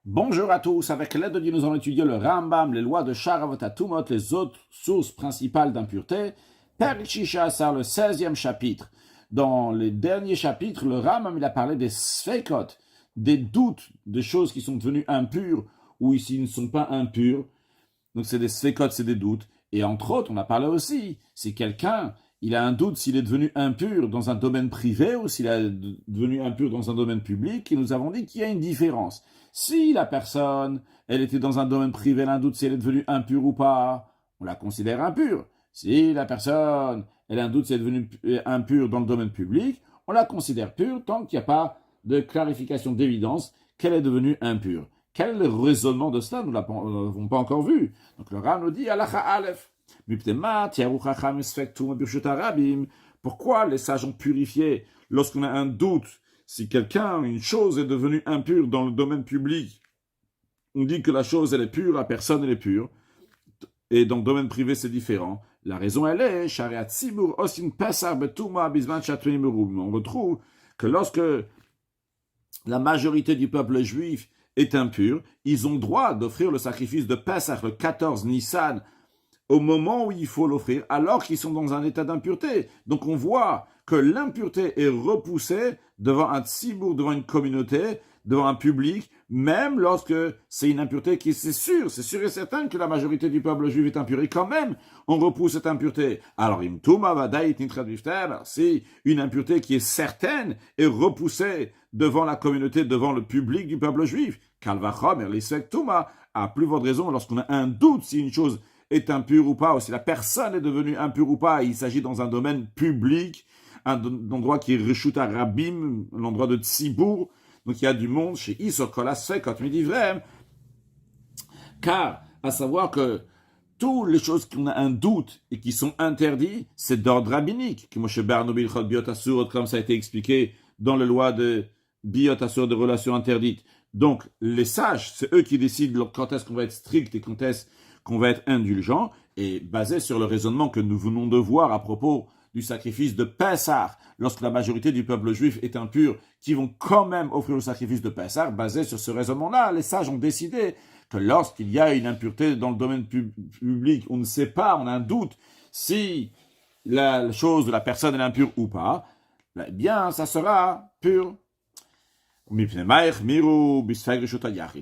Bonjour à tous, avec l'aide de Dieu, nous allons étudier le Rambam, les lois de Sharavot Tumot, les autres sources principales d'impureté. Perek Shishasar, le 16e chapitre. Dans les derniers chapitres, le Rambam il a parlé des sfekot, des doutes, des choses qui sont devenues impures ou ici ne sont pas impures. Donc c'est des sfekot, c'est des doutes. Et entre autres, on a parlé aussi, si quelqu'un il a un doute s'il est devenu impur dans un domaine privé ou s'il est devenu impur dans un domaine public, et nous avons dit qu'il y a une différence. Si la personne, elle était dans un domaine privé, elle a un doute si elle est devenue impure ou pas, on la considère impure. Si la personne, elle a un doute si elle est devenue impure dans le domaine public, on la considère pure tant qu'il n'y a pas de clarification d'évidence qu'elle est devenue impure. Quel est le raisonnement de cela? Nous ne l'avons pas encore vu. Donc le Ram nous dit, Alacha Aleph. Pourquoi les sages ont purifié lorsqu'on a un doute si quelqu'un, une chose est devenue impure dans le domaine public? On dit que la chose elle est pure, la personne elle est pure, et dans le domaine privé c'est différent. La raison elle est, on retrouve que lorsque la majorité du peuple juif est impur, ils ont droit d'offrir le sacrifice de Pesach le 14 Nissan au moment où il faut l'offrir, alors qu'ils sont dans un état d'impureté. Donc on voit que l'impureté est repoussée devant un tsibour, devant une communauté, devant un public, même lorsque c'est une impureté qui, c'est sûr et certain que la majorité du peuple juif est impur. Et quand même, on repousse cette impureté. Alors, c'est une impureté qui est certaine et repoussée devant la communauté, devant le public du peuple juif. Kalvachom, à plus forte raison, lorsqu'on a un doute si une chose est impur ou pas, ou si la personne est devenue impure ou pas, il s'agit dans un domaine public, un endroit qui est Reshut Rabim, l'endroit de Tzibour, donc il y a du monde chez Isokol quand il dit vrai, car à savoir que toutes les choses qu'on a un doute et qui sont interdites, c'est d'ordre rabbinique, comme ça a été expliqué dans les lois de Biot Asur, de relations interdites. Donc les sages, c'est eux qui décident quand est-ce qu'on va être strict et quand est-ce qu'on va être indulgent, et basé sur le raisonnement que nous venons de voir à propos du sacrifice de Pessah, lorsque la majorité du peuple juif est impur, qui vont quand même offrir le sacrifice de Pessah, basé sur ce raisonnement-là, les sages ont décidé que lorsqu'il y a une impureté dans le domaine public, on ne sait pas, on a un doute si la chose de la personne est impure ou pas, eh bien, ça sera pur.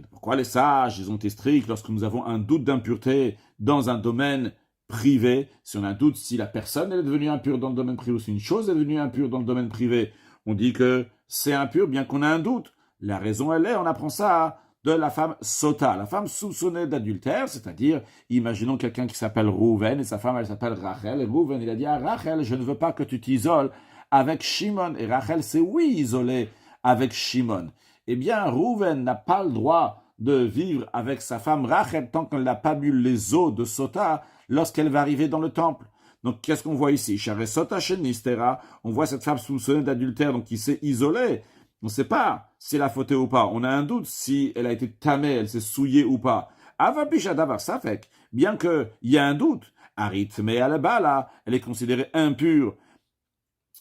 Pourquoi les sages, ils ont été stricts lorsque nous avons un doute d'impureté dans un domaine privé? Si on a un doute si la personne est devenue impure dans le domaine privé ou si une chose est devenue impure dans le domaine privé, on dit que c'est impur bien qu'on a un doute. La raison elle est, on apprend ça de la femme sota, la femme soupçonnée d'adultère, c'est-à-dire, imaginons quelqu'un qui s'appelle Rouven et sa femme elle s'appelle Rachel, et Rouven il a dit à Rachel, je ne veux pas que tu t'isoles avec Shimon, et Rachel s'est oui isolée avec Shimon. Eh bien, Rouven n'a pas le droit de vivre avec sa femme Rachel tant qu'elle n'a pas bu les eaux de Sota lorsqu'elle va arriver dans le temple. Donc, qu'est-ce qu'on voit ici? Sota Shenistera, on voit cette femme soupçonnée d'adultère, donc qui s'est isolée. On ne sait pas si elle a fauté ou pas. On a un doute si elle a été tamée, elle s'est souillée ou pas. Avabishadavar Safek, bien qu'il y a un doute, Arithme Alabala, elle est considérée impure.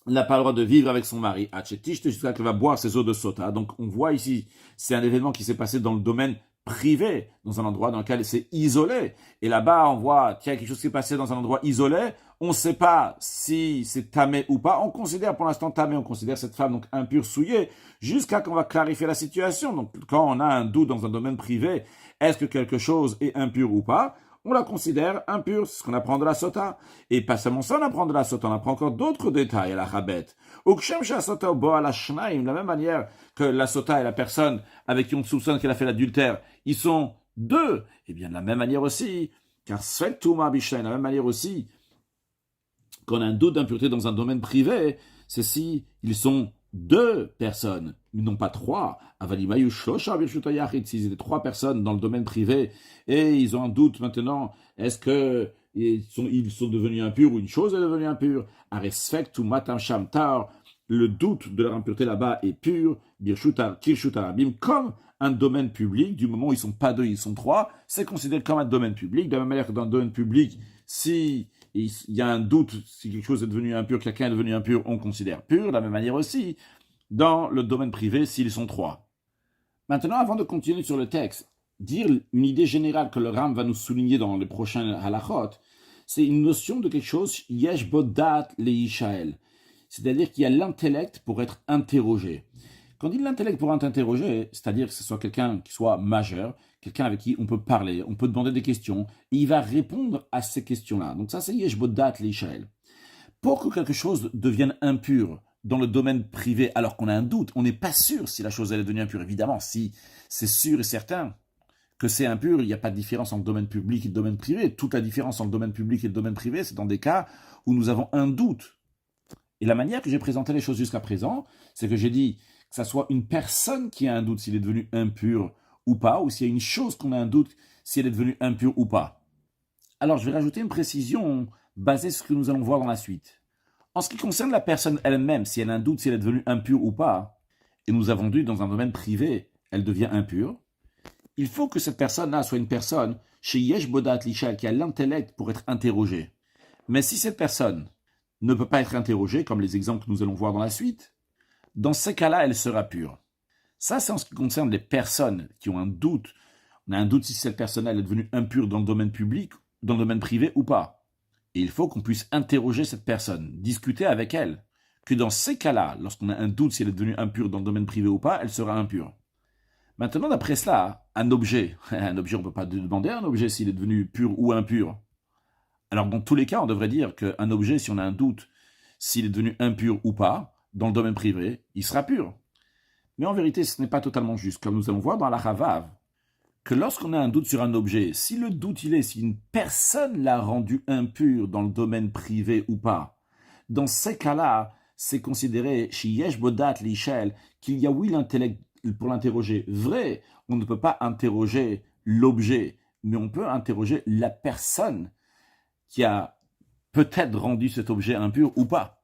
Elle n'a pas le droit de vivre avec son mari. Jusqu'à qu'elle va boire ses eaux de sota. Donc on voit ici, c'est un événement qui s'est passé dans le domaine privé, dans un endroit dans lequel elle s'est isolée. Et là-bas, on voit qu'il y a quelque chose qui s'est passé dans un endroit isolé. On ne sait pas si c'est tamé ou pas. On considère pour l'instant tamé, on considère cette femme donc impure, souillée, jusqu'à qu'on va clarifier la situation. Donc quand on a un doute dans un domaine privé, est-ce que quelque chose est impur ou pas? On la considère impure, c'est ce qu'on apprend de la sota. Et pas seulement ça, on apprend de la sota, on apprend encore d'autres détails à la chabet. De la même manière que la sota et la personne avec qui on soupçonne qu'elle a fait l'adultère, ils sont deux. Et bien de la même manière aussi, car de la même manière aussi, qu'on a un doute d'impureté dans un domaine privé, c'est si ils sont deux personnes, mais non pas trois. S'ils étaient trois personnes dans le domaine privé et ils ont un doute maintenant, est-ce que ils sont devenus impurs ou une chose est devenue impure? Le doute de leur impureté là-bas est pur, comme un domaine public, du moment où ils sont pas deux, ils sont trois, c'est considéré comme un domaine public, de la même manière que dans le domaine public, si il y a un doute, si quelque chose est devenu impur, quelqu'un est devenu impur, on considère pur. De la même manière aussi, dans le domaine privé, s'ils sont trois. Maintenant, avant de continuer sur le texte, dire une idée générale que le Ram va nous souligner dans les prochains halachot, c'est une notion de quelque chose, yesh bodat leishael. C'est-à-dire qu'il y a l'intellect pour être interrogé. Quand on dit l'intellect pour être interrogé, c'est-à-dire que ce soit quelqu'un qui soit majeur, quelqu'un avec qui on peut parler, on peut demander des questions, et il va répondre à ces questions-là. Donc ça, c'est yesh bodat leishael. Pour que quelque chose devienne impur dans le domaine privé, alors qu'on a un doute, on n'est pas sûr si la chose elle est devenue impure. Évidemment, si c'est sûr et certain que c'est impur, il n'y a pas de différence entre le domaine public et le domaine privé. Toute la différence entre le domaine public et le domaine privé, c'est dans des cas où nous avons un doute. Et la manière que j'ai présenté les choses jusqu'à présent, c'est que j'ai dit que ça soit une personne qui a un doute s'il est devenu impur ou pas, ou s'il y a une chose qu'on a un doute si elle est devenue impure ou pas. Alors, je vais rajouter une précision basée sur ce que nous allons voir dans la suite. En ce qui concerne la personne elle-même, si elle a un doute si elle est devenue impure ou pas, et nous avons dit dans un domaine privé, elle devient impure, il faut que cette personne-là soit une personne chez Yesh Bodat Lishal qui a l'intellect pour être interrogée. Mais si cette personne ne peut pas être interrogée, comme les exemples que nous allons voir dans la suite, dans ces cas-là, elle sera pure. Ça, c'est en ce qui concerne les personnes qui ont un doute. On a un doute si cette personne-là est devenue impure dans le domaine public, dans le domaine privé ou pas. Et il faut qu'on puisse interroger cette personne, discuter avec elle, que dans ces cas-là, lorsqu'on a un doute si elle est devenue impure dans le domaine privé ou pas, elle sera impure. Maintenant, d'après cela, un objet, on ne peut pas demander à un objet s'il est devenu pur ou impur. Alors, dans tous les cas, on devrait dire qu'un objet, si on a un doute s'il est devenu impur ou pas, dans le domaine privé, il sera pur. Mais en vérité, ce n'est pas totalement juste. Comme nous allons voir dans la Chavav, que lorsqu'on a un doute sur un objet, si le doute il est si une personne l'a rendu impur dans le domaine privé ou pas, dans ces cas-là, c'est considéré chez Yesh Bodat Lishel qu'il y a oui l'intellect pour l'interroger. Vrai, on ne peut pas interroger l'objet, mais on peut interroger la personne qui a peut-être rendu cet objet impur ou pas.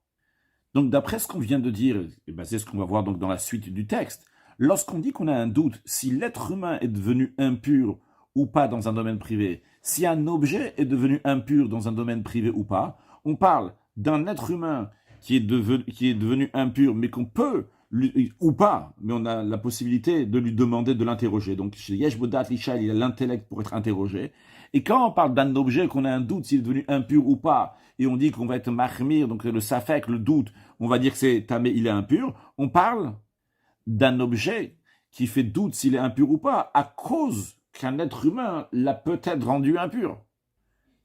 Donc d'après ce qu'on vient de dire, et c'est ce qu'on va voir donc dans la suite du texte, lorsqu'on dit qu'on a un doute si l'être humain est devenu impur ou pas dans un domaine privé, si un objet est devenu impur dans un domaine privé ou pas, on parle d'un être humain qui est devenu impur, mais qu'on peut, ou pas, mais on a la possibilité de lui demander de l'interroger. Donc, chez Yesh Bodat Lishal, il a l'intellect pour être interrogé. Et quand on parle d'un objet qu'on a un doute s'il est devenu impur ou pas, et on dit qu'on va être mahmir, donc le safek, le doute, on va dire que c'est tamé, il est impur, on parle d'un objet qui fait doute s'il est impur ou pas, à cause qu'un être humain l'a peut-être rendu impur.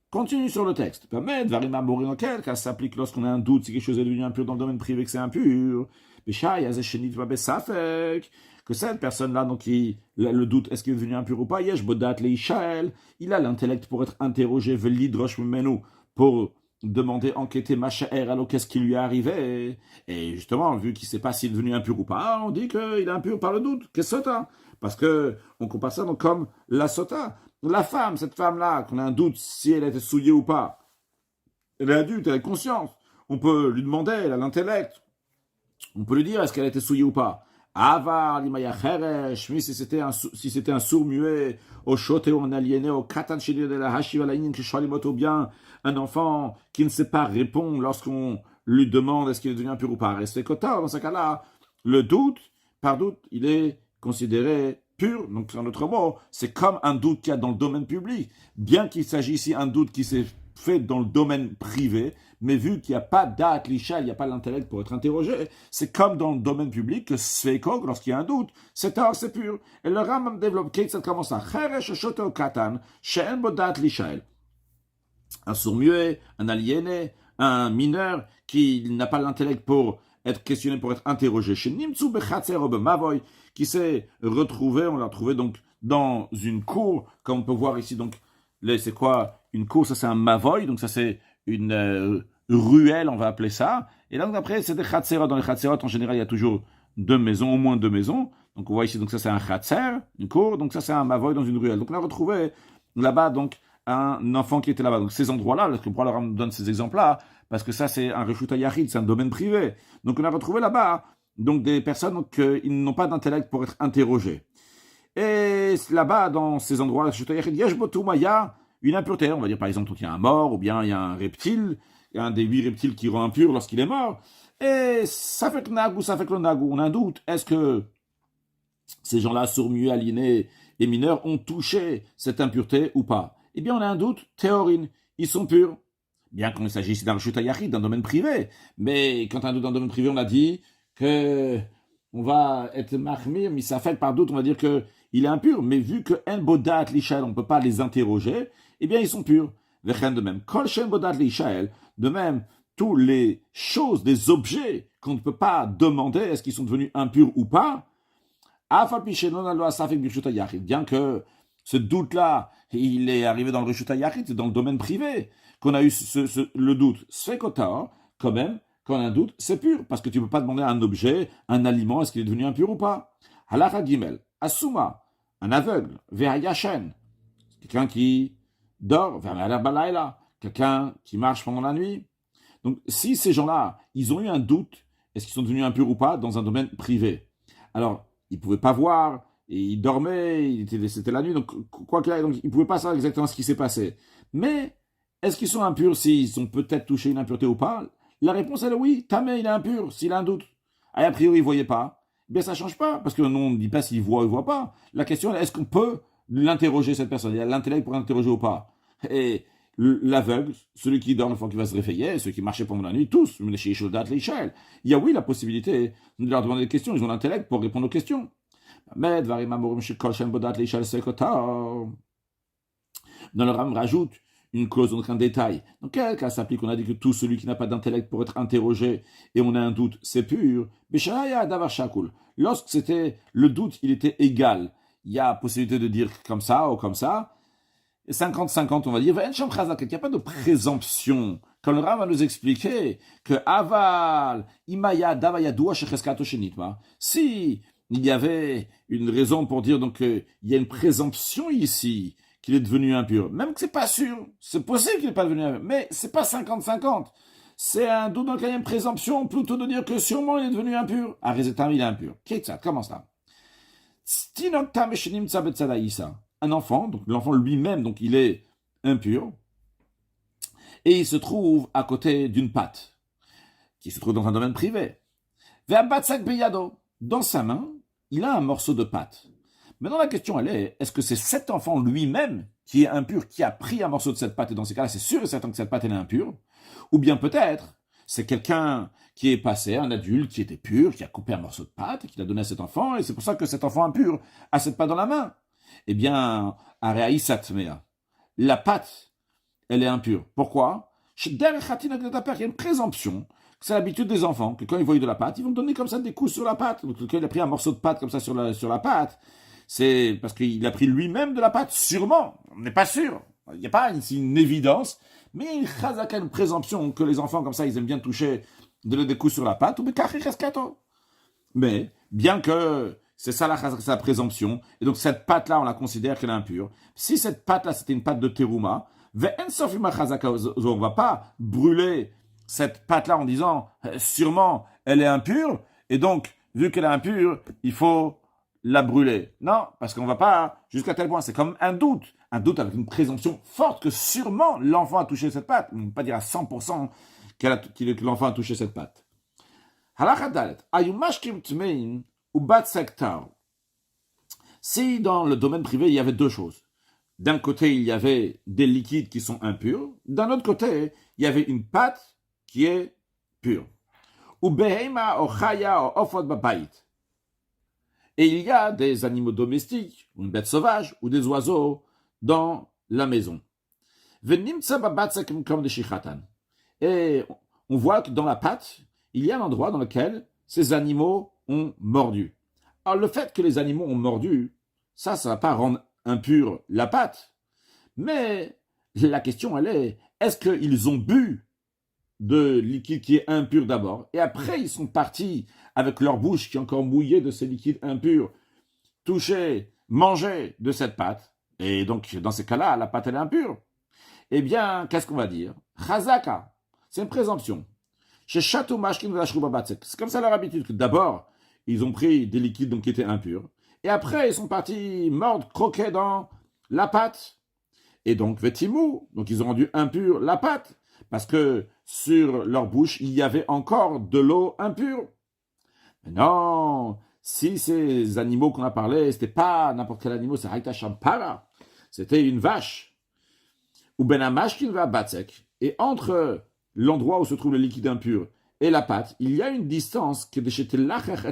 Continue sur le texte. Permet, varima morir quel cas s'applique lorsqu'on a un doute si quelque chose est devenu impur dans le domaine privé que c'est impur. Que cette personne-là, donc, le doute, est-ce qu'il est devenu impur ou pas, yesh bodat leishael, il a l'intellect pour être interrogé, velidrosh menu, pour demander, enquêter, machaer, alors qu'est-ce qui lui est arrivé. Et justement, vu qu'il ne sait pas s'il est devenu impur ou pas, on dit qu'il est impur par le doute. Qu'est-ce que sota? Parce qu'on compare ça donc comme la sota. La femme, cette femme-là, qu'on a un doute si elle a été souillée ou pas, elle est adulte, elle a conscience. On peut lui demander, elle a l'intellect. On peut lui dire, est-ce qu'elle a été souillée ou pas? Avar, limaya cheresh, si c'était un sourd muet, au choté ou un aliéné, au katan shili de la hashiv alayin, que shalimoto bien, un enfant qui ne sait pas répondre lorsqu'on lui demande est-ce qu'il est devenu impur ou pas. Reste kota, dans ce cas-là, le doute, par doute, il est considéré pur. Donc, en autre mot, c'est comme un doute qu'il y a dans le domaine public. Bien qu'il s'agisse ici d'un doute qui s'est fait dans le domaine privé, mais vu qu'il n'y a pas date, l'ishal, il n'y a pas l'intellect pour être interrogé, c'est comme dans le domaine public que Sveikog, lorsqu'il y a un doute, c'est tard, c'est pur. Et le Rambam développe, ça commence à Cheresh Shoto Katan, She'en Bodat l'ishal. Un sourd-muet, un aliéné, un mineur qui n'a pas l'intellect pour être questionné, pour être interrogé. Chez Nimtsu Bechatzer Mavoy, qui s'est retrouvé, on l'a trouvé donc dans une cour, comme on peut voir ici, donc, c'est quoi une cour? Ça c'est un mavoy, donc ça c'est une ruelle, on va appeler ça. Et donc après, c'est des chatzerot. Dans les chatzerot, en général, il y a toujours deux maisons, au moins deux maisons. Donc on voit ici, donc ça c'est un chatzer, une cour, donc ça c'est un mavoy dans une ruelle. Donc on a retrouvé là-bas donc un enfant qui était là-bas. Donc ces endroits-là, pourquoi leur donne ces exemples-là? Parce que ça c'est un reshut yachid, c'est un domaine privé. Donc on a retrouvé là-bas donc des personnes donc, qui n'ont pas d'intellect pour être interrogées. Et là-bas, dans ces endroits, il y a une impureté. On va dire par exemple qu'il y a un mort, ou bien il y a un reptile, il y a un des 8 reptiles qui rend impur lorsqu'il est mort. Et ça fait que nagou, ça fait que le nagou, on a un doute. Est-ce que ces gens-là, sourds-muets, aliénés et mineurs, ont touché cette impureté ou pas? Eh bien, on a un doute, théorine, ils sont purs. Bien qu'il s'agisse d'un reshut hayachid, d'un domaine privé. Mais quand un doute dans un domaine privé, on a dit que on va être mahmir, mais ça fait par doute, on va dire que il est impur. Mais vu que en bodat l'ishael, on ne peut pas les interroger, eh bien, ils sont purs. Vechen de même. Kol shen bodat l'ishael, de même, tous les choses, les objets qu'on ne peut pas demander, est-ce qu'ils sont devenus impurs ou pas, bien que ce doute-là, il est arrivé dans le Reshut HaYachid, dans le domaine privé, qu'on a eu le doute. Sfekota, quand même, quand on a un doute, c'est pur, parce que tu ne peux pas demander à un objet, un aliment, est-ce qu'il est devenu impur ou pas. Halakha Gimel, Asuma, un aveugle, Ve'ayashen, quelqu'un qui dort, Ve'ayala, quelqu'un qui marche pendant la nuit. Donc, si ces gens-là, ils ont eu un doute, est-ce qu'ils sont devenus impurs ou pas, dans un domaine privé? Alors, ils ne pouvaient pas voir, et ils dormaient, c'était la nuit, donc quoi qu'il y ait, donc ils ne pouvaient pas savoir exactement ce qui s'est passé. Mais, est-ce qu'ils sont impurs s'ils ont peut-être touché une impureté ou pas? La réponse est oui, Tamé, il est impur, s'il a un doute. Et a priori, il ne voyait pas. Eh bien, ça ne change pas, parce que non, on ne dit pas s'il voit ou il ne voit pas. La question est, est-ce qu'on peut l'interroger, cette personne? Il a l'intellect pour l'interroger ou pas? Et l'aveugle, celui qui dort une fois qu'il va se réveiller, ceux qui marchaient pendant la nuit, tous, il y a oui la possibilité de leur demander des questions, ils ont l'intellect pour répondre aux questions. Mais dans le Ram rajoute une clause, donc un détail. Dans quel cas s'applique? On a dit que tout celui qui n'a pas d'intellect pour être interrogé et on a un doute, c'est pur. Lorsque c'était le doute, il était égal. Il y a possibilité de dire comme ça ou comme ça. 50-50, on va dire, il n'y a pas de présomption. Quand le Rav va nous expliquer que Aval, Imaya, Davayadua, Shecheskato Shenitma, si il y avait une raison pour dire donc il y a une présomption ici qu'il est devenu impur, même que c'est pas sûr, c'est possible qu'il n'est pas devenu impur, mais c'est pas 50-50. C'est un doute dans lequel il y a une présomption plutôt de dire que sûrement il est devenu impur. À résultat, il est impur. Qu'est-ce que comment ça? Un enfant, donc l'enfant lui-même, donc il est impur, et il se trouve à côté d'une pâte, qui se trouve dans un domaine privé. Dans sa main, il a un morceau de pâte. Maintenant, la question, elle est-ce que c'est cet enfant lui-même qui est impur, qui a pris un morceau de cette pâte, et dans ces cas-là, c'est sûr et certain que cette pâte, elle est impure, ou bien peut-être, c'est quelqu'un qui est passé, un adulte qui était pur, qui a coupé un morceau de pâte, et qui l'a donné à cet enfant, et c'est pour ça que cet enfant impur a cette pâte dans la main. Eh bien, la pâte, elle est impure. Pourquoi? Il y a une présomption que c'est l'habitude des enfants, que quand ils voient de la pâte, ils vont donner comme ça des coups sur la pâte. Donc, quand il a pris un morceau de pâte comme ça sur la pâte, c'est parce qu'il a pris lui-même de la pâte, sûrement. On n'est pas sûr. Il n'y a pas ici une évidence, mais il y a une présomption que les enfants, comme ça, ils aiment bien toucher, donner des coups sur la pâte, mais, bien que c'est ça la présomption, et donc cette pâte-là, on la considère qu'elle est impure. Si cette pâte-là, c'était une pâte de terouma, on ne va pas brûler cette pâte-là en disant sûrement elle est impure, et donc, vu qu'elle est impure, il faut la brûler. Non, parce qu'on ne va pas jusqu'à tel point. C'est comme un doute avec une présomption forte que sûrement l'enfant a touché cette pâte. On ne peut pas dire à 100% que l'enfant a touché cette pâte. Si dans le domaine privé, il y avait deux choses. D'un côté, il y avait des liquides qui sont impurs. D'un autre côté, il y avait une pâte qui est pure. Et il y a des animaux domestiques, une bête sauvage, ou des oiseaux dans la maison. Et on voit que dans la pâte, il y a un endroit dans lequel ces animaux ont mordu. Alors le fait que les animaux ont mordu, ça ne va pas rendre impure la pâte. Mais la question, elle est-ce qu'ils ont bu de liquide qui est impur d'abord, et après ils sont partis avec leur bouche qui est encore mouillée de ces liquides impurs, toucher, manger de cette pâte, et donc dans ces cas-là, la pâte elle est impure. Eh bien, qu'est-ce qu'on va dire? Chazaka, c'est une présomption. Chez Chateau Mashkin c'est comme ça leur habitude, que d'abord, ils ont pris des liquides donc, qui étaient impurs, et après ils sont partis mordre, croquer dans la pâte, et donc Vetimou, donc ils ont rendu impure la pâte, parce que sur leur bouche, il y avait encore de l'eau impure. Mais non, si ces animaux qu'on a parlé, c'était pas n'importe quel animal, c'est Haïta Shampara, c'était une vache, ou Benamashkin va Batsek, et entre l'endroit où se trouve le liquide impur et la pâte, il y a une distance que de chez et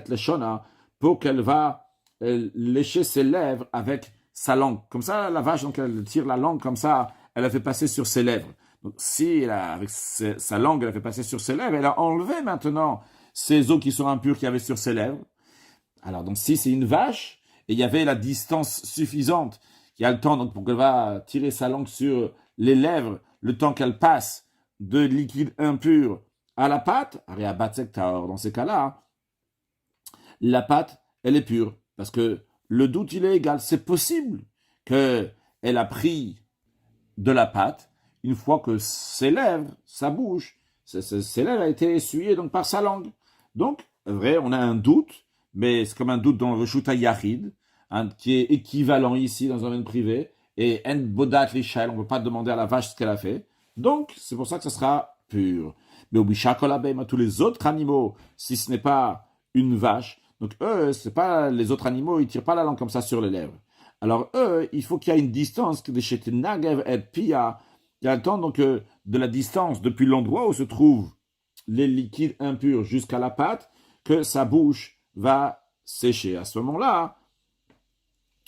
Leshona pour qu'elle va lécher ses lèvres avec sa langue. Comme ça, la vache, donc, elle tire la langue comme ça, elle la fait passer sur ses lèvres. Donc, si avec sa langue, elle a fait passer sur ses lèvres, elle a enlevé maintenant ces os qui sont impurs qu'il y avait sur ses lèvres. Alors, donc, si c'est une vache, et il y avait la distance suffisante, qui a le temps donc, pour qu'elle va tirer sa langue sur les lèvres, le temps qu'elle passe de liquide impur à la pâte, dans ces cas-là, la pâte, elle est pure. Parce que le doute, il est égal. C'est possible qu'elle a pris de la pâte une fois que ses lèvres, sa bouche, ses lèvres a été essuyées donc, par sa langue. Donc, vrai, on a un doute, mais c'est comme un doute dans le Reshuta Yahid, qui est équivalent ici dans un domaine privé, et En Bodat Lichel, on ne peut pas demander à la vache ce qu'elle a fait. Donc, c'est pour ça que ce sera pur. Mais au Bishakolabem, à tous les autres animaux, si ce n'est pas une vache, donc eux, c'est pas les autres animaux, ils tirent pas la langue comme ça sur les lèvres. Alors eux, il faut qu'il y ait une distance que de chez Nagev et Pia, il y a le temps donc de la distance depuis l'endroit où se trouvent les liquides impurs jusqu'à la pâte, que sa bouche va sécher. À ce moment-là,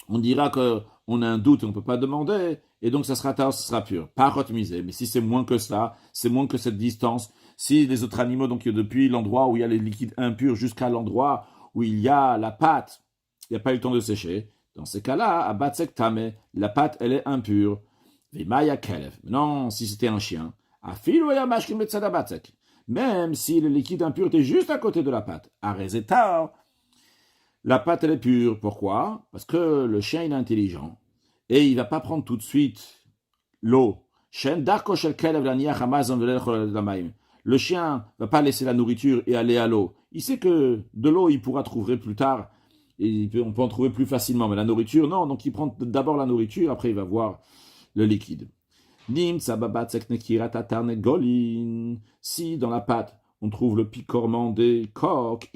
on dira qu'on a un doute et on ne peut pas demander, et donc ça sera tard, ça sera pur. Pas rotmisé, mais si c'est moins que ça, c'est moins que cette distance, si les autres animaux, donc depuis l'endroit où il y a les liquides impurs jusqu'à l'endroit où il y a la pâte, il n'y a pas eu le temps de sécher, dans ces cas-là, à Batsek Tame, la pâte, elle est impure. Vimaya Kelev. Non, si c'était un chien, à Filoya Mashkin Metzada Batsek. Même si le liquide impur était juste à côté de la pâte, à Rezetar, la pâte, elle est pure. Pourquoi? Parce que le chien, il est intelligent. Et il ne va pas prendre tout de suite l'eau. Le chien ne va pas laisser la nourriture et aller à l'eau. Il sait que de l'eau, il pourra trouver plus tard. Et on peut en trouver plus facilement. Mais la nourriture, non. Donc il prend d'abord la nourriture, après il va voir le liquide. Si dans la pâte, on trouve le picorement des coques,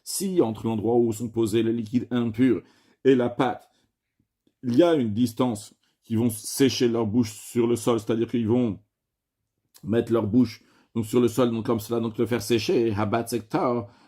si entre l'endroit où sont posés les liquides impurs et la pâte, il y a une distance qui vont sécher leur bouche sur le sol, c'est-à-dire qu'ils vont mettre leur bouche donc, sur le sol, donc comme cela, donc le faire sécher,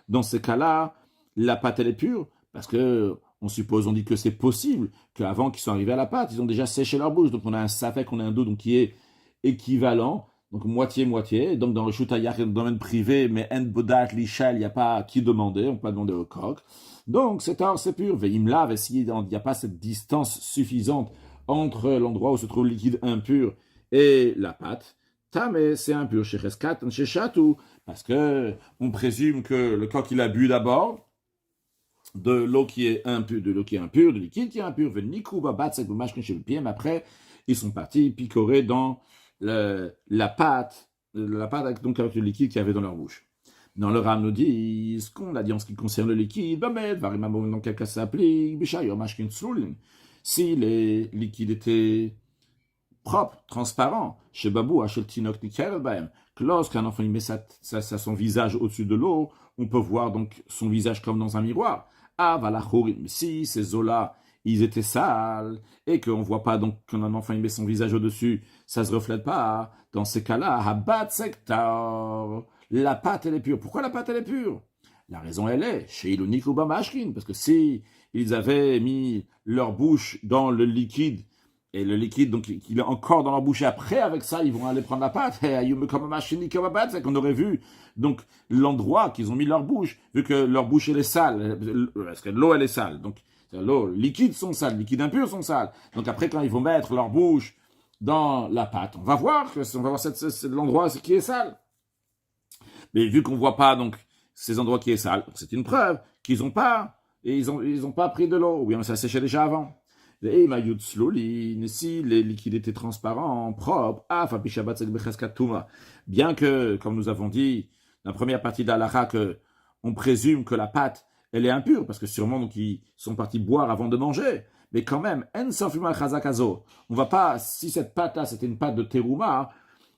dans ces cas-là, la pâte elle est pure, parce que on dit que c'est possible qu'avant qu'ils soient arrivés à la pâte, ils ont déjà séché leur bouche, donc on a un safek, on a un dos donc qui est équivalent, donc moitié-moitié, donc dans le Shutayach, dans le domaine privé, mais En Bodat, Lichal, il n'y a pas qui demander, on peut pas demander au coq. Donc c'est or, c'est pur. Veimlav, s'il n'y a pas cette distance suffisante entre l'endroit où se trouve le liquide impur et la pâte, Tame, c'est impur chez Reskat, chez Chatou, parce que on présume que le coq il a bu d'abord de l'eau qui est impure, de liquide qui est impur, mais après ils sont partis picorer dans la pâte donc avec le liquide qu'il y avait dans leur bouche. Dans le Ram nous dit ce qu'on a dit en ce qui concerne le liquide, dans quel cas ça s'applique, si les liquides étaient propres, transparents, chez Babou, que lorsqu'un enfant il met son visage au-dessus de l'eau, on peut voir donc son visage comme dans un miroir. Si ces eaux-là, ils étaient sales, et qu'on ne voit pas donc quand un enfant il met son visage au-dessus, ça ne se reflète pas, dans ces cas-là, la pâte elle est pure. Pourquoi la pâte elle est pure? La raison elle est, chez Ilonik ou Bamashkin, parce que si ils avaient mis leur bouche dans le liquide, et le liquide, donc, il est encore dans leur bouche, et après, avec ça, ils vont aller prendre la pâte. C'est qu'on aurait vu, donc, l'endroit qu'ils ont mis leur bouche, vu que leur bouche, elle est sale, parce que l'eau, elle est sale. Donc, l'eau, liquides sont sales, les liquides impurs sont sales. Donc, après, quand ils vont mettre leur bouche dans la pâte, on va voir l'endroit qui est sale. Mais vu qu'on voit pas, donc, ces endroits qui est sale, c'est une preuve qu'ils ont pas, et ils ont pas pris de l'eau, ou bien ça séchait déjà avant. Si les liquides étaient transparents, propres, bien que, comme nous avons dit, dans la première partie d'Alaha, que on présume que la pâte, elle est impure, parce que sûrement, donc, ils sont partis boire avant de manger. Mais quand même, on va pas, si cette pâte-là, c'était une pâte de terouma,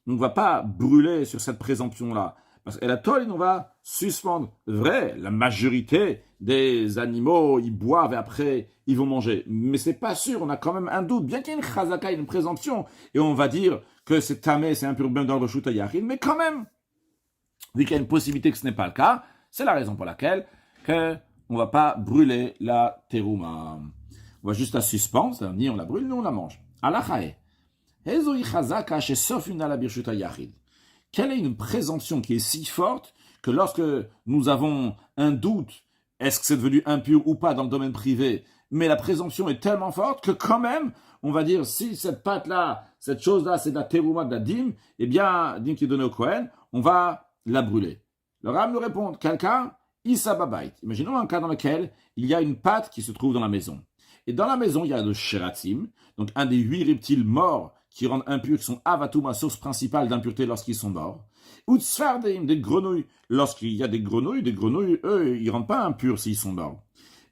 on ne va pas brûler sur cette présomption-là. Parce que la toline, on va suspendre. Vrai, la majorité des animaux, ils boivent et après, ils vont manger. Mais c'est pas sûr, on a quand même un doute. Bien qu'il y ait une chazaka, une présomption, et on va dire que c'est tamé, c'est impur bien dans le Reshut HaYachid, mais quand même, vu qu'il y a une possibilité que ce n'est pas le cas, c'est la raison pour laquelle que on va pas brûler la terouma. On va juste la suspendre, c'est-à-dire ni on la brûle, ni on la mange. Alachae. Ezoi chazaka chez Sofuna la Birshut HaYachid. Quelle est une présomption qui est si forte que lorsque nous avons un doute, est-ce que c'est devenu impur ou pas dans le domaine privé, mais la présomption est tellement forte que quand même, on va dire, si cette pâte-là, cette chose-là, c'est de la terouma, de la dîme, eh bien, dîme qui est donnée au Kohen, on va la brûler. Le Ram nous répond, quelqu'un, Issa Babait. Imaginons un cas dans lequel il y a une pâte qui se trouve dans la maison. Et dans la maison, il y a le sheratim, donc un des 8 reptiles morts qui rendent impurs, qui sont avatouma, source principale d'impureté lorsqu'ils sont morts. Ou tsfardim, des grenouilles. Lorsqu'il y a des grenouilles, eux, ils ne rendent pas impurs s'ils sont morts.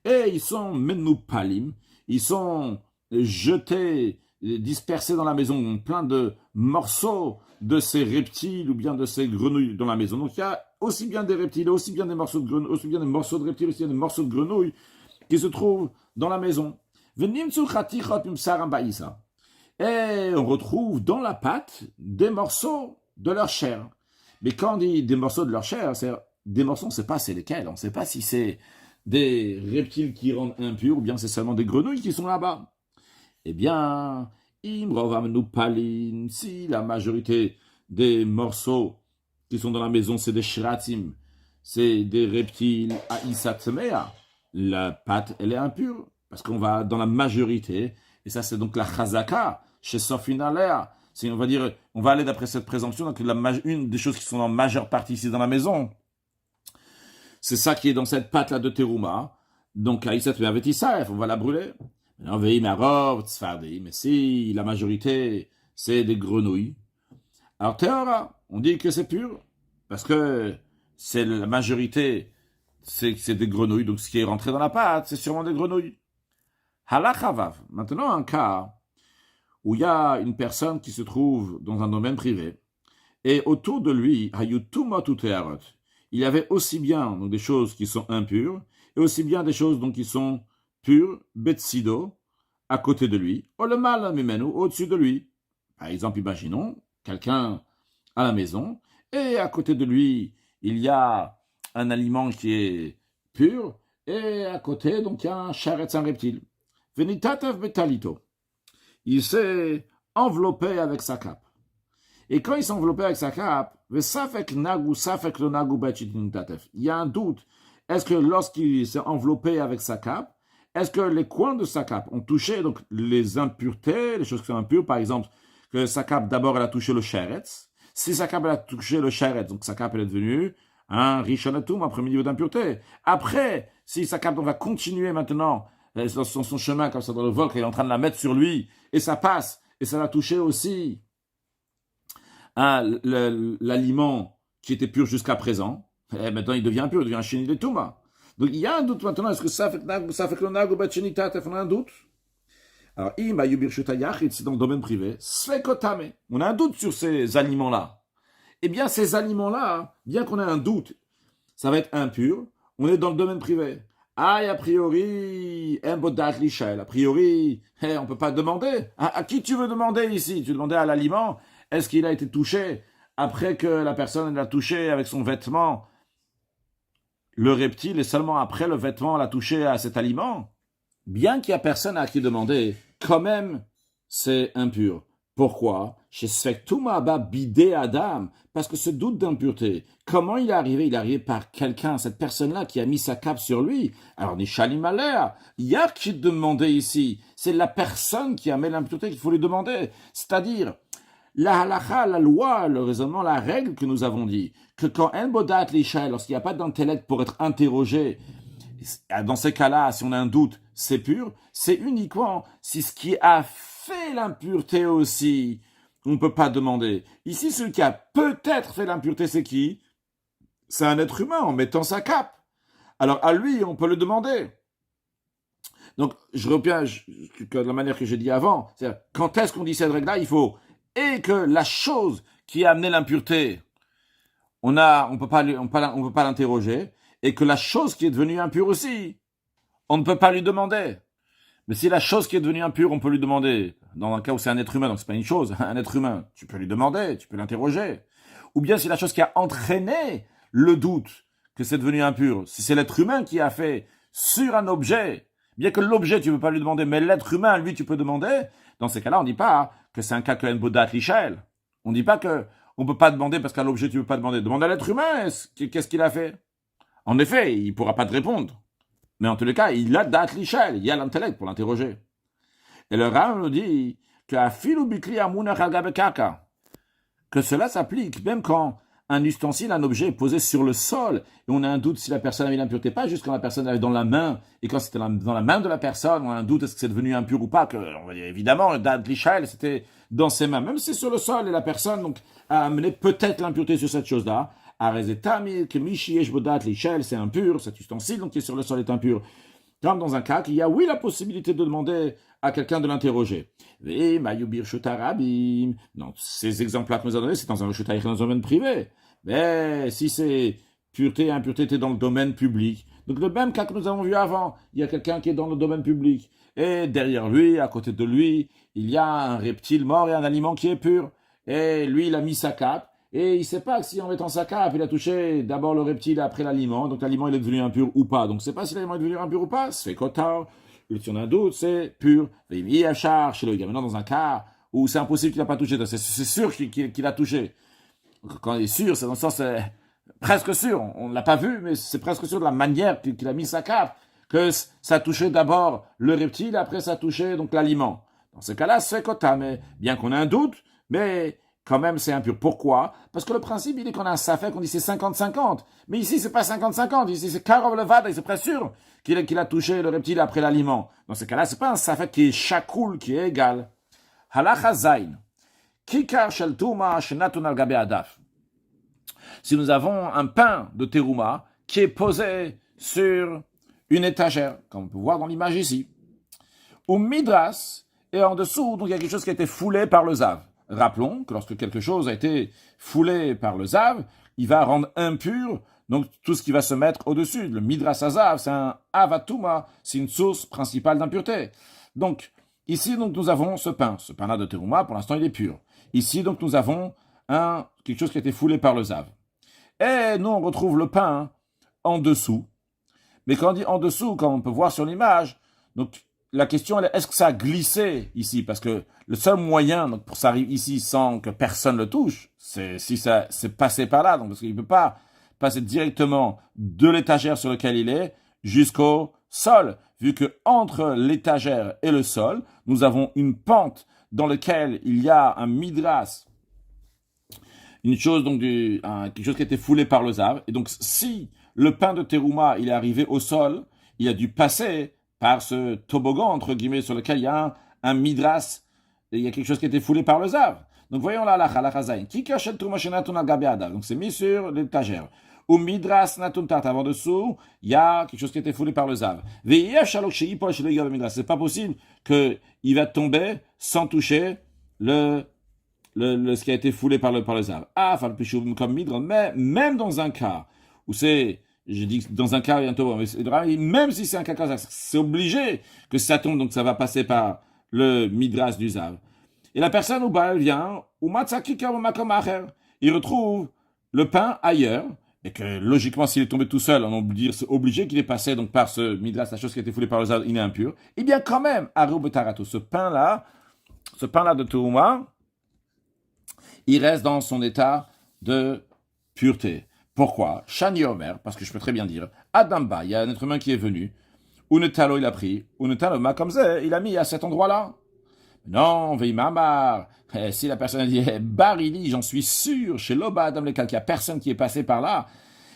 Et ils sont menoupalim, ils sont jetés, dispersés dans la maison, plein de morceaux de ces reptiles ou bien de ces grenouilles dans la maison. Donc il y a aussi bien des reptiles, aussi bien des morceaux de grenouilles, aussi bien des morceaux de reptiles, aussi bien des morceaux de grenouilles qui se trouvent dans la maison. Et on retrouve dans la pâte des morceaux de leur chair. Mais quand on dit des morceaux de leur chair, c'est des morceaux, on ne sait pas c'est lesquels. On ne sait pas si c'est des reptiles qui rendent impurs ou bien c'est seulement des grenouilles qui sont là-bas. Eh bien, si la majorité des morceaux qui sont dans la maison, c'est des shratim, c'est des reptiles à isatmea, la pâte, elle est impure. Parce qu'on va dans la majorité, et ça c'est donc la chazaka, chez Sofinalea. On va dire, on va aller d'après cette présomption, donc une des choses qui sont en majeure partie ici dans la maison, c'est ça qui est dans cette pâte-là de terouma. Donc, on va la brûler. Mais si la majorité, c'est des grenouilles. Alors, Théora, on dit que c'est pur, parce que c'est la majorité, c'est des grenouilles, donc ce qui est rentré dans la pâte, c'est sûrement des grenouilles. Halachavav. Maintenant, un cas où il y a une personne qui se trouve dans un domaine privé, et autour de lui, il y avait aussi bien donc, des choses qui sont impures, et aussi bien des choses donc, qui sont pures, betsido, à côté de lui, ou le mal mimenu, au-dessus de lui. Par exemple, imaginons quelqu'un à la maison, et à côté de lui, il y a un aliment qui est pur, et à côté, donc, il y a un charetz, un reptile. Venitatav betalito. Il s'est enveloppé avec sa cape. Et quand il s'est enveloppé avec sa cape, il y a un doute. Est-ce que lorsqu'il s'est enveloppé avec sa cape, est-ce que les coins de sa cape ont touché donc les impuretés, les choses qui sont impures, par exemple, que sa cape, d'abord, elle a touché le sheretz. Si sa cape, elle a touché le sheretz, donc sa cape, elle est devenue un rishonatum, un premier niveau d'impureté. Après, si sa cape, on va continuer maintenant dans son chemin, comme ça, dans le vol, qu'il est en train de la mettre sur lui, et ça passe, et ça va toucher aussi l'aliment qui était pur jusqu'à présent, et maintenant il devient impur, il devient un chéni de Touma. Donc il y a un doute maintenant, est-ce que ça fait que le nag ou bacheni tatef, on a un doute? Alors, c'est dans le domaine privé, svekotame, on a un doute sur ces aliments-là. Eh bien, ces aliments-là, bien qu'on ait un doute, ça va être impur, on est dans le domaine privé. Ah, et a priori, a priori, on ne peut pas demander. À qui tu veux demander ici? Tu demandais à l'aliment, est-ce qu'il a été touché après que la personne l'a touché avec son vêtement, le reptile, et seulement après le vêtement l'a touché à cet aliment? Bien qu'il n'y a personne à qui demander, quand même, c'est impur. Pourquoi? Chez Sfektouma bidé Adam, parce que ce doute d'impureté, comment il est arrivé? Il est arrivé par quelqu'un, cette personne-là qui a mis sa cape sur lui. Alors, ni Shalim Aler, il y a qui demander ici. C'est la personne qui a mis l'impureté qu'il faut lui demander. C'est-à-dire, la halakha, la loi, le raisonnement, la règle que nous avons dit, que quand un bodat l'ishaël, lorsqu'il n'y a pas d'intellect pour être interrogé, dans ces cas-là, si on a un doute, c'est pur, c'est uniquement si ce qui a fait l'impureté aussi, on ne peut pas demander. Ici, celui qui a peut-être fait l'impureté, c'est qui? C'est un être humain en mettant sa cape. Alors à lui, on peut le demander. Donc, je reviens de la manière que j'ai dit avant, c'est-à-dire, quand est-ce qu'on dit cette règle-là? Il faut et que la chose qui a amené l'impureté, on peut pas l'interroger, et que la chose qui est devenue impure aussi, on ne peut pas lui demander. Mais si la chose qui est devenue impure, on peut lui demander, dans un cas où c'est un être humain, donc c'est pas une chose, un être humain, tu peux lui demander, tu peux l'interroger. Ou bien si la chose qui a entraîné le doute que c'est devenu impur, si c'est l'être humain qui a fait sur un objet, bien que l'objet tu ne peux pas lui demander, mais l'être humain, lui, tu peux demander, dans ces cas-là, on ne dit pas que c'est un cas que Bodat Lichel. On ne dit pas que on ne peut pas demander parce qu'à l'objet tu ne peux pas demander. Demande à l'être humain, qu'est-ce qu'il a fait. En effet, il ne pourra pas te répondre. Mais en tous les cas, il a date Lichel, il y a l'intellect pour l'interroger. Et le Rav nous dit que cela s'applique même quand un ustensile, un objet est posé sur le sol et on a un doute si la personne avait l'impureté, pas juste quand la personne l'avait dans la main et quand c'était dans la main de la personne, on a un doute est-ce que c'est devenu impur ou pas, que, on va dire, évidemment, le date Lichel, c'était dans ses mains, même si c'est sur le sol et la personne donc, a amené peut-être l'impureté sur cette chose-là. C'est impur, cet ustensile donc, qui est sur le sol est impur. Comme dans un cas qu'il y a, oui, la possibilité de demander à quelqu'un de l'interroger. Non, ces exemples-là que nous avons donnés, c'est dans un dans un domaine privé. Mais si c'est pureté, impureté, t'es dans le domaine public. Donc le même cas que nous avons vu avant, il y a quelqu'un qui est dans le domaine public. Et derrière lui, à côté de lui, il y a un reptile mort et un aliment qui est pur. Et lui, il a mis sa cape. Et il ne sait pas si en mettant sa cape, il a touché d'abord le reptile après l'aliment. Donc l'aliment, il est devenu impur ou pas. Donc on ne sait pas si l'aliment est devenu impur ou pas. C'est kotar. Si on a un doute, c'est pur. Il y a char chez le gars. Maintenant, dans un cas où c'est impossible qu'il n'a pas touché, c'est sûr qu'il a touché. Quand il est sûr, c'est dans le sens presque sûr. On ne l'a pas vu, mais c'est presque sûr de la manière qu'il a mis sa cape que ça a touché d'abord le reptile, après ça a touché donc l'aliment. Dans ce cas-là, c'est kotar. Mais bien qu'on ait un doute, mais quand même, c'est impur. Pourquoi? Parce que le principe, il est qu'on a un safek, on dit c'est 50-50. Mais ici, c'est pas 50-50. Ici, c'est karov levad, et c'est presque sûr qu'il a touché le reptile après l'aliment. Dans ce cas-là, c'est pas un safek qui est chakoul, qui est égal. Halacha zain. Kikar shel touma shenatun al gabe adaf. Si nous avons un pain de terouma qui est posé sur une étagère, comme on peut voir dans l'image ici, ou midras, et en dessous, donc il y a quelque chose qui a été foulé par le zav. Rappelons que lorsque quelque chose a été foulé par le zav, il va rendre impur donc tout ce qui va se mettre au-dessus. Le midras hazav, c'est un avatuma, c'est une source principale d'impureté. Donc ici donc nous avons ce pain-là de terouma, pour l'instant il est pur. Ici donc nous avons quelque chose qui a été foulé par le zav. Et nous on retrouve le pain en dessous. Mais quand on dit en dessous, comme on peut voir sur l'image, donc la question est, est-ce que ça a glissé ici? Parce que le seul moyen donc, pour ça arrive ici sans que personne le touche, c'est si ça s'est passé par là. Donc, parce qu'il ne peut pas passer directement de l'étagère sur laquelle il est jusqu'au sol. Vu que entre l'étagère et le sol, nous avons une pente dans laquelle il y a un midras, une chose donc quelque chose qui a été foulé par le zav. Et donc, si le pain de terouma il est arrivé au sol, il a dû passer par ce toboggan, entre guillemets, sur lequel il y a un midras, et il y a quelque chose qui a été foulé par le zav. Donc voyons là, la chazaïn. Qui cachette trumashenatun al-gabeada. Donc c'est mis sur l'étagère. Ou midras natun tart. Avant dessous, il y a quelque chose qui a été foulé par le zav. C'est pas possible qu'il va tomber sans toucher ce qui a été foulé par le zav. Ah, comme midras. Mais même dans un cas où c'est je dis que dans un cas, bientôt, même si c'est un cas comme ça, c'est obligé que ça tombe, donc ça va passer par le midras du zav. Et la personne où elle vient, il retrouve le pain ailleurs, et que logiquement, s'il est tombé tout seul, on peut dire c'est obligé qu'il est passé donc par ce midras, la chose qui a été foulée par le zav, il est impur. Et bien quand même, ce pain-là de Touma, il reste dans son état de pureté. Pourquoi? Shani Omer, parce que je peux très bien dire, Adamba, il y a un être humain qui est venu, Unetalo il a pris, Unetalo ma comme ça, il a mis à cet endroit-là. Non, Veimamar, si la personne a dit, Barili, j'en suis sûr, chez Loba Adam Lekal, qu'il n'y a personne qui est passé par là,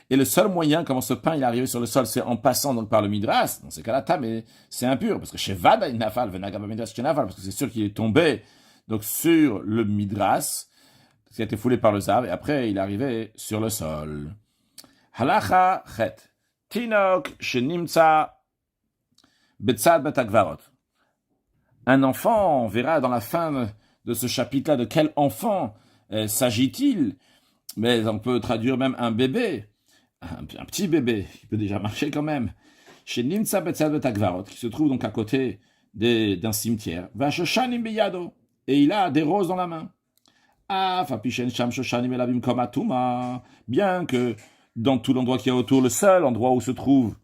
et le seul moyen, comment ce pain il est arrivé sur le sol, c'est en passant donc par le midras, dans ces cas-là, mais c'est impur, parce que chez Vada il nafal, Venagaba midras chez nafal, parce que c'est sûr qu'il est tombé donc sur le midras, qui a été foulé par le zav, et après il est arrivé sur le sol. Halacha chet. Tinok shenimtsa betzad batakvarot. Un enfant, on verra dans la fin de ce chapitre-là de quel enfant s'agit-il. Mais on peut traduire même un bébé, un petit bébé, qui peut déjà marcher quand même. Chez Nimtsa Betzad Betagvarot, qui se trouve donc à côté d'un cimetière. Vashoshanim biyado. Et il a des roses dans la main. Ah, fapishen sham shoshanim elavim komatuma. Bien que dans tout l'endroit qui est autour, le seul endroit où se trouvent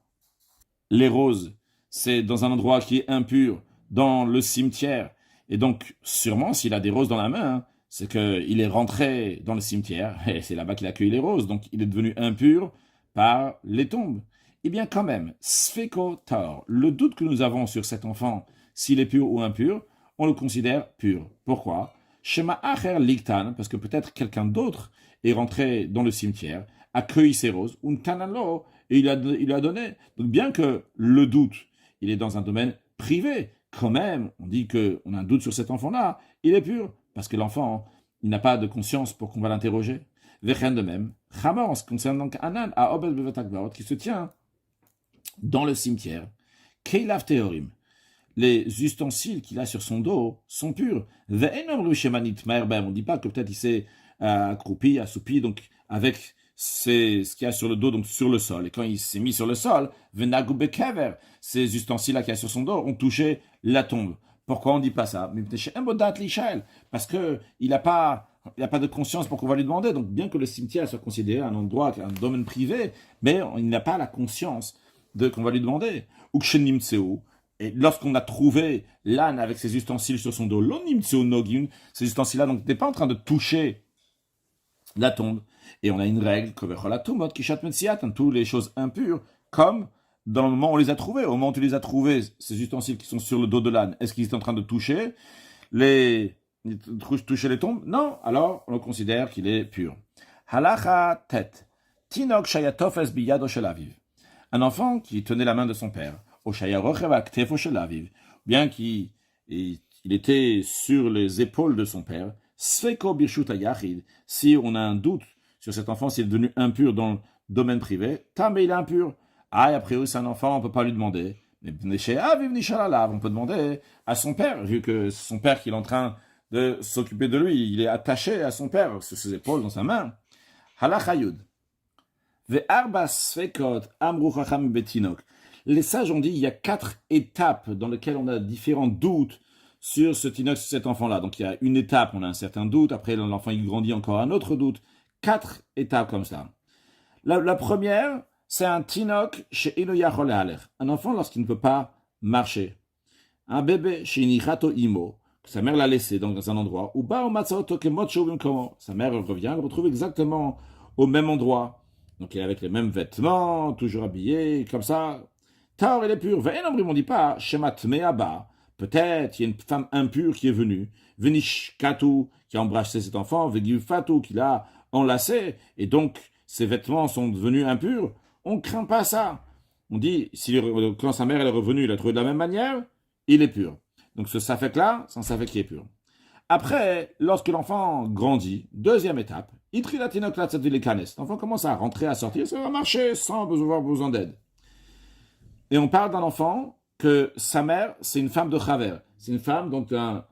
les roses, c'est dans un endroit qui est impur, dans le cimetière. Et donc, sûrement, s'il a des roses dans la main, c'est qu'il est rentré dans le cimetière, et c'est là-bas qu'il a cueilli les roses, donc il est devenu impur par les tombes. Eh bien, quand même, spheko taor, le doute que nous avons sur cet enfant, s'il est pur ou impur, on le considère pur. Pourquoi? Shema acher liktan, parce que peut-être quelqu'un d'autre est rentré dans le cimetière, a cueilli ses roses, un tanalo, et il lui a donné. Donc bien que le doute, il est dans un domaine privé, quand même, on dit qu'on a un doute sur cet enfant-là, il est pur, parce que l'enfant, il n'a pas de conscience pour qu'on va l'interroger. Vechen de même, Chamor, en ce qui concerne donc Anan, à Obed Bevetakvarot, qui se tient dans le cimetière, Keilav Teorim, les ustensiles qu'il a sur son dos sont purs. On ne dit pas que peut-être il s'est accroupi, assoupi, donc avec ce qu'il y a sur le dos, donc sur le sol. Et quand il s'est mis sur le sol, ces ustensiles-là qu'il y a sur son dos ont touché la tombe. Pourquoi on ne dit pas ça? Parce qu'il n'a pas de conscience pour qu'on va lui demander. Donc bien que le cimetière soit considéré un endroit, un domaine privé, mais il n'a pas la conscience qu'on va lui demander. Ou et lorsqu'on a trouvé l'âne avec ses ustensiles sur son dos, ces ustensiles-là, donc n'étaient pas en train de toucher la tombe. Et on a une règle, toutes les choses impures, comme dans le moment où on les a trouvées. Au moment où tu les as trouvés, ces ustensiles qui sont sur le dos de l'âne, est-ce qu'ils étaient en train de toucher les tombes? Non, alors on le considère qu'il est pur. Halacha tet. Tinok shayatofes biyado shel aviv. Un enfant qui tenait la main de son père, bien qu'il était sur les épaules de son père, si on a un doute sur cet enfant, s'il est devenu impur dans le domaine privé, mais il est impur. Ah, et après, c'est un enfant, on ne peut pas lui demander. Mais on peut demander à son père, vu que c'est son père qui est en train de s'occuper de lui, il est attaché à son père, sur ses épaules, dans sa main. Halachayud. Les sages ont dit qu'il y a 4 étapes dans lesquelles on a différents doutes sur ce tinok, sur cet enfant-là. Donc il y a une étape, on a un certain doute, après l'enfant il grandit, encore un autre doute. 4 étapes comme ça. La première, c'est un tinok chez Inoyachol Haler, un enfant lorsqu'il ne peut pas marcher. Un bébé chez Inichato Imo, sa mère l'a laissé dans un endroit, ou sa mère revient, le retrouve exactement au même endroit. Donc il est avec les mêmes vêtements, toujours habillé, comme ça. Taor, il est pur. On ne dit pas, Shemat Meaba. Peut-être il y a une femme impure qui est venue. Venish Katu, qui a embrassé cet enfant. Vegiv Fatu, qui l'a enlacé. Et donc, ses vêtements sont devenus impurs. On ne craint pas ça. On dit, quand sa mère elle est revenue, il a trouvé de la même manière, il est pur. Donc ce safek-là, c'est un safek qui est pur. Après, lorsque l'enfant grandit, deuxième étape, l'enfant commence à rentrer, à sortir, ça va marcher sans avoir besoin d'aide. Et on parle d'un enfant que sa mère, c'est une femme de chaver. C'est une femme, donc d'un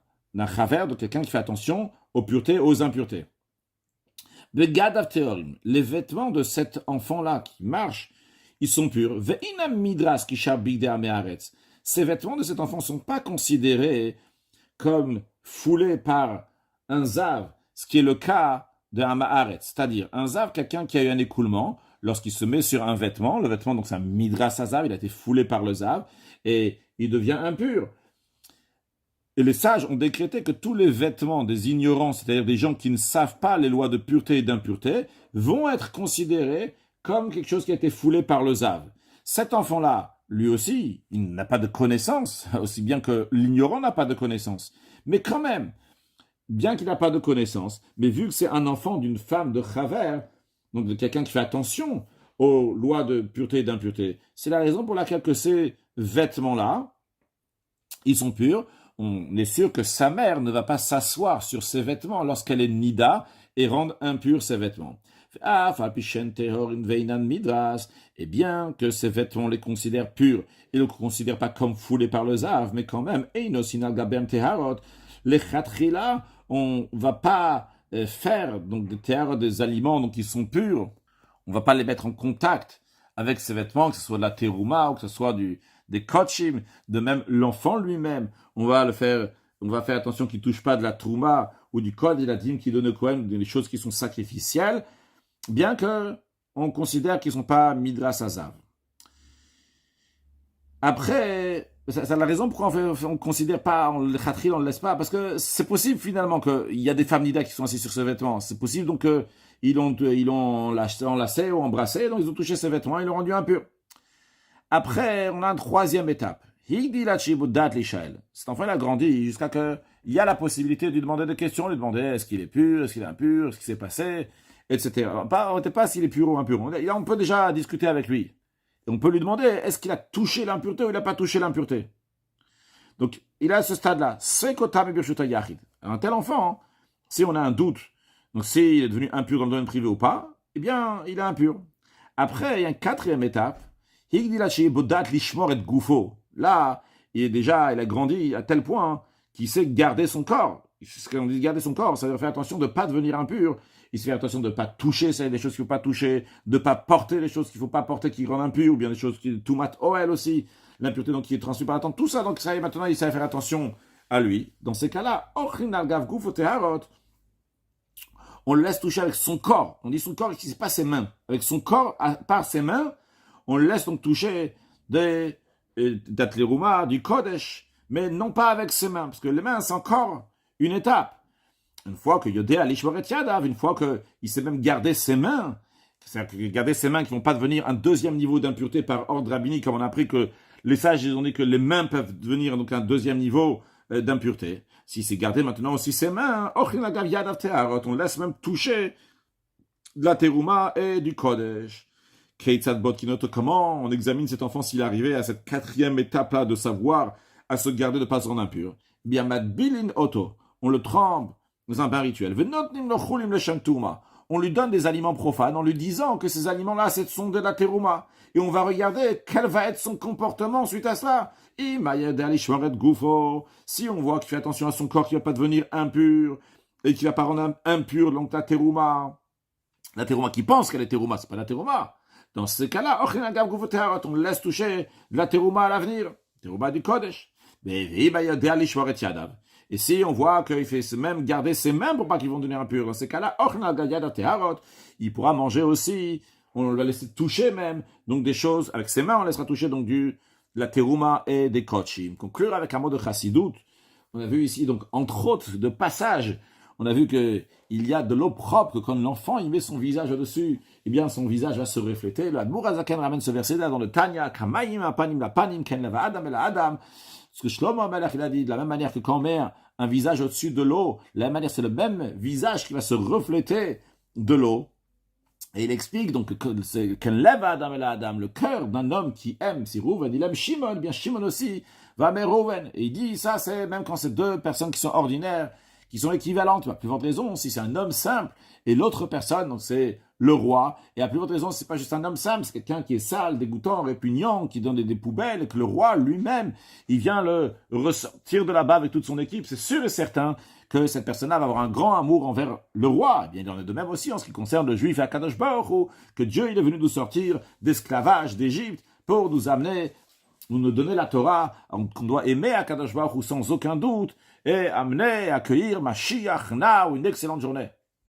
chaver, de quelqu'un qui fait attention aux puretés, aux impuretés. Les vêtements de cet enfant-là qui marche, ils sont purs. Ces vêtements de cet enfant ne sont pas considérés comme foulés par un zav, ce qui est le cas d'un ma'aretz, c'est-à-dire un zav, quelqu'un qui a eu un écoulement, lorsqu'il se met sur un vêtement, le vêtement, donc c'est un midras hazav, il a été foulé par le zav, et il devient impur. Et les sages ont décrété que tous les vêtements des ignorants, c'est-à-dire des gens qui ne savent pas les lois de pureté et d'impureté, vont être considérés comme quelque chose qui a été foulé par le zav. Cet enfant-là, lui aussi, il n'a pas de connaissance, aussi bien que l'ignorant n'a pas de connaissance. Mais quand même, bien qu'il n'a pas de connaissance, mais vu que c'est un enfant d'une femme de chaver, donc de quelqu'un qui fait attention aux lois de pureté et d'impureté, c'est la raison pour laquelle que ces vêtements-là, ils sont purs. On est sûr que sa mère ne va pas s'asseoir sur ses vêtements lorsqu'elle est nida et rendre impurs ses vêtements. Et bien que ces vêtements les considèrent purs, ils ne le considèrent pas comme foulés par le zav, mais quand même, les chatrila, on ne va pas faire donc des aliments donc qui sont purs, on va pas les mettre en contact avec ces vêtements, que ce soit de la terouma ou que ce soit des kochim, de même l'enfant lui-même, on va faire attention qu'il touche pas de la trouma ou du code et la dîme qui donne au Kohen, des choses qui sont sacrificielles, bien que on considère qu'ils sont pas midras hazav. Après, c'est la raison pourquoi on considère pas, on le laisse pas, parce que c'est possible finalement qu'il y a des femmes nida qui sont assises sur ces vêtements. C'est possible donc ils l'ont enlacé ou embrassé, donc ils ont touché ces vêtements, ils l'ont rendu impur. Après, on a une troisième étape. Cet enfant, il a grandi jusqu'à que il y a la possibilité de lui demander des questions, lui demander est-ce qu'il est pur, est-ce qu'il est impur, ce qui s'est passé, etc. On ne sait pas s'il est pur ou impur. On peut déjà discuter avec lui. Et on peut lui demander est-ce qu'il a touché l'impureté ou il n'a pas touché l'impureté. Donc, il est à ce stade-là. Un tel enfant, si on a un doute, donc s'il est devenu impur dans le domaine privé ou pas, eh bien, il est impur. Après, il y a une quatrième étape. Là, il a grandi à tel point qu'il sait garder son corps. Ce qu'on dit garder son corps, ça veut faire attention de ne pas devenir impur. Il se fait attention de ne pas toucher des choses qu'il ne faut pas toucher, de ne pas porter les choses qu'il ne faut pas porter qui rendent impur, ou bien des choses qui tout mat OL aussi, l'impureté donc qui est transmise par la tente. Tout ça, donc ça y est, maintenant, il sait faire attention à lui. Dans ces cas-là, on le laisse toucher avec son corps. On dit son corps, ce n'est pas ses mains. Avec son corps, par ses mains, on le laisse donc toucher des d'Atleruma, du Kodesh, mais non pas avec ses mains, parce que les mains, c'est encore une étape. Une fois que Yodé a l'Ishmoret Yadav, une fois qu'il sait même garder ses mains, c'est-à-dire garder ses mains qui ne vont pas devenir un deuxième niveau d'impureté par ordre rabbinique, comme on a appris que les sages ils ont dit que les mains peuvent devenir donc un deuxième niveau d'impureté. Si c'est gardé maintenant aussi ses mains, on laisse même toucher de la terouma et du Kodesh. Comment on examine cet enfant s'il est arrivé à cette quatrième étape-là de savoir à se garder de ne pas se rendre impur. Eh bien, Madbilin Oto, on le trempe dans un bain rituel. On lui donne des aliments profanes en lui disant que ces aliments-là, ce sont de la terouma. Et on va regarder quel va être son comportement suite à cela. Si on voit qu'il fait attention à son corps, qu'il ne va pas devenir impur, et qu'il ne va pas rendre impur donc la terouma qui pense qu'elle est terouma, c'est pas la terouma. Dans ce cas-là, on le laisse toucher de la terouma à l'avenir, terouma du Kodesh. Et si on voit qu'il fait même garder ses mains pour pas qu'ils vont devenir impurs, dans ces cas-là, il pourra manger aussi, on va laisser toucher même, donc des choses, avec ses mains, on laissera toucher donc de la terouma et des kochim. Conclure avec un mot de chassidut, on a vu ici, donc, entre autres, de passages, on a vu qu'il y a de l'eau propre, que quand l'enfant il met son visage au-dessus, eh bien son visage va se refléter. Le Admour Hazaken ramène ce verset-là dans le Tanya, Kamayim apanim la panim ken leva adam el adam. Ce que Shlomo Amelach il a dit, de la même manière que quand on met un visage au-dessus de l'eau, de la même manière c'est le même visage qui va se refléter de l'eau. Et il explique donc que c'est ken leva adam el adam, le cœur d'un homme qui aime, si Rouven, il aime Shimon, bien Shimon aussi va aimer Rouven. Et il dit ça, c'est même quand c'est deux personnes qui sont ordinaires, qui sont équivalentes, à plus forte raison, si c'est un homme simple, et l'autre personne, donc c'est le roi, et à plus forte raison, c'est pas juste un homme simple, c'est quelqu'un qui est sale, dégoûtant, répugnant, qui donne des poubelles, et que le roi lui-même, il vient le ressortir de là-bas avec toute son équipe, c'est sûr et certain que cette personne-là va avoir un grand amour envers le roi. Eh bien, il en est de même aussi en ce qui concerne le juif et Akadosh Baruch Hu, que Dieu il est venu nous sortir d'esclavage d'Égypte pour nous amener, nous donner la Torah, qu'on doit aimer Akadosh Baruch Hu sans aucun doute, et amener, accueillir Mashiach, now, une excellente journée.